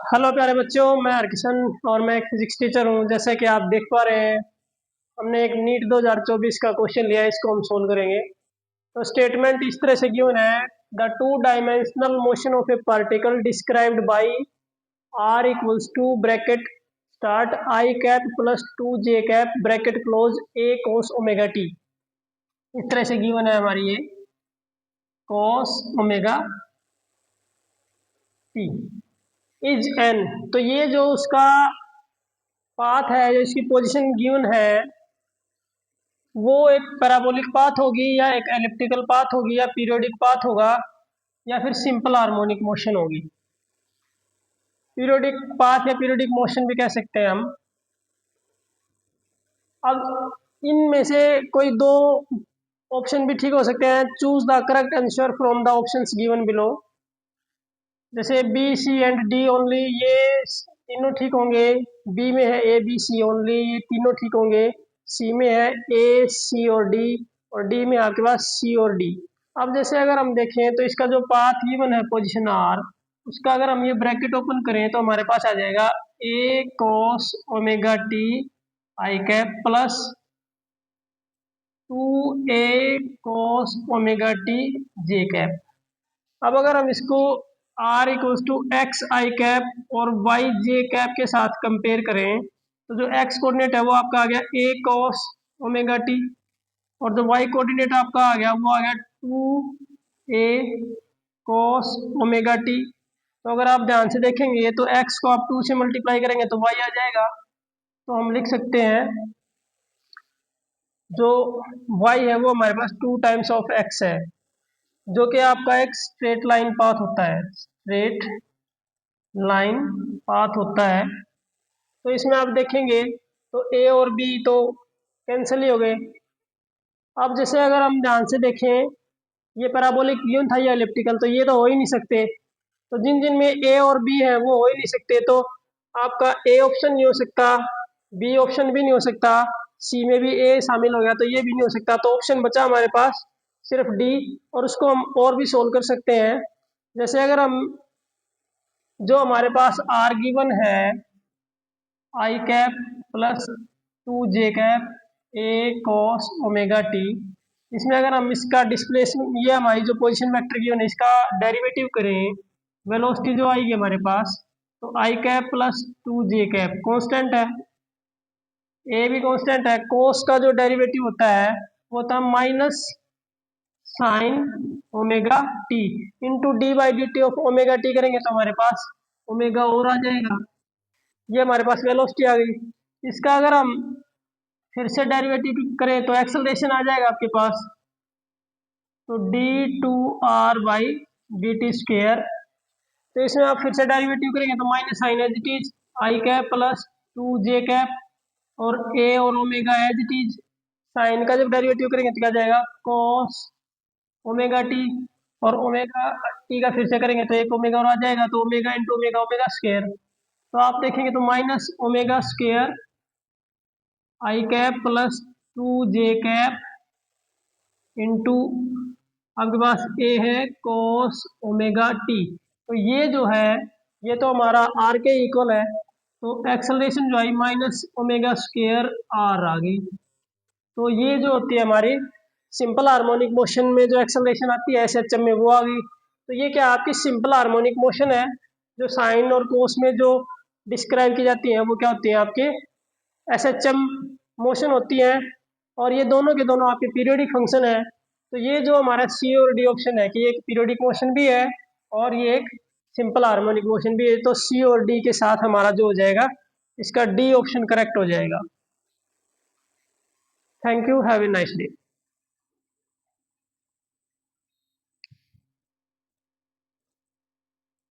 Hello प्यारे बच्चों, मैं हरकिशन और मैं एक फिजिक्स टीचर हूँ। जैसे कि आप देख पा रहे हैं, हमने एक नीट 2024 का क्वेश्चन लिया है, इसको हम सोल्व करेंगे। तो स्टेटमेंट इस तरह से गिवन है, the two dimensional motion of a particle described by R equals to bracket start I cap plus two J cap bracket close A cos omega T. इस तरह से गिवन है हमारी ये cos omega T is an. तो ये जो उसका पाथ है, जो इसकी पोजीशन गिवन है, वो एक पैराबोलिक पाथ होगी या एक एलिप्टिकल पाथ होगी या पीरियोडिक पाथ होगा या फिर सिंपल हार्मोनिक मोशन होगी। पीरियोडिक पाथ या पीरियोडिक मोशन भी कह सकते हैं हम। अब इनमें से कोई दो ऑप्शन भी ठीक हो सकते हैं। Choose the correct answer from the options given below. जैसे B C and D only, ये तीनों ठीक होंगे। बी में है ए बी सी ओनली, ये तीनों ठीक होंगे। सी में है ए सी और डी में आपके पास सी और डी। अब जैसे अगर हम देखें तो इसका जो पाथ गिवन है पोजीशन आर, उसका अगर हम ये ब्रैकेट ओपन करें तो हमारे पास आ जाएगा A cos omega t i cap plus two A cos omega t j cap. अब अगर हम इसको r equals to x i cap और वाई जे कैप के साथ कंपेयर करें तो जो एक्स कोऑर्डिनेट है वो आपका आ गया ए कॉस ओमेगा टी और जो वाई कोऑर्डिनेट आपका आ गया वो आ गया two A cos omega T. तो अगर आप ध्यान से देखेंगे तो एक्स को आप टू से मल्टीप्लाई करेंगे तो वाई आ जाएगा। तो हम लिख सकते हैं जो वाई है वो हमारे पास टू टाइम्स ऑफ एक्स है, जो कि आपका एक स्ट्रेट लाइन पाथ होता है। स्ट्रेट लाइन पाथ होता है। तो इसमें आप देखेंगे तो ए और बी तो कैंसिल ही हो गए। अब जैसे अगर हम ध्यान से देखें, ये पैराबोलिक गिवन था, ये एलिप्टिकल, तो ये तो हो ही नहीं सकते। तो जिन जिन में ए और बी है वो हो ही नहीं सकते। तो आपका ए ऑप्शन नहीं हो सकता, बी ऑप्शन भी नहीं हो सकता, सी में भी ए शामिल हो गया तो ये भी नहीं हो सकता। तो ऑप्शन बचा हमारे पास सिर्फ डी, और उसको हम और भी सोल्व कर सकते हैं। जैसे अगर हम जो हमारे पास आर गिवन है i cap plus two J cap A cos omega t, इसमें अगर हम इसका डिस्प्लेसमेंट, ये हमारी जो पोजीशन वेक्टर गिवन है, इसका डेरिवेटिव करें, वेलोसिटी जो आएगी हमारे पास, तो आई कैप प्लस टू जे कैप कांस्टेंट है, ए भी कांस्टेंट है। कोस का जो डेरिवेटिव होता है वो होता है minus sine omega T into D by D T of omega T करेंगे तो हमारे पास ओमेगा और आ जाएगा। ये हमारे पास वेलोसिटी आ गई। इसका अगर हम फिर से डेरिवेटिव करें तो एक्सेलरेशन आ जाएगा आपके पास, तो D two R by D T square. तो इसमें आप फिर से डेरिवेटिव करेंगे तो minus sine as it is I cap plus two J cap और ए और omega as it is. Sine का जब डेरिवेटिव करेंगे तो क्या जाएगा कॉस ओमेगा टी, और ओमेगा टी का फिर से करेंगे तो एक ओमेगा और आ जाएगा, तो omega into omega omega square. तो आप देखेंगे तो माइनस ओमेगा स्क्वेयर आई कैप प्लस टू जे कैप इंटू आपके पास ए है कोस ओमेगा टी। तो ये जो है ये तो हमारा आर के इक्वल है, तो एक्सेलरेशन जो आई माइनस ओमेगा स्क्वेयर आर आ गई। तो ये जो होती है हमारी सिंपल हार्मोनिक मोशन में जो एक्सेलरेशन आती है एसएचएम में, वो आ गई। तो ये क्या आपकी सिंपल हार्मोनिक मोशन है, जो साइन और कोस में जो डिस्क्राइब की जाती है वो क्या होती है आपके एसएचएम मोशन होती है। और ये दोनों के दोनों आपके पीरियोडिक फंक्शन है। तो ये जो हमारा सी और डी ऑप्शन है कि ये एक पीरियोडिक मोशन भी है और ये एक सिंपल हार्मोनिक मोशन भी है, तो सी और डी के साथ हमारा जो हो जाएगा इसका डी ऑप्शन करेक्ट हो जाएगा। Thank you, have a nice day.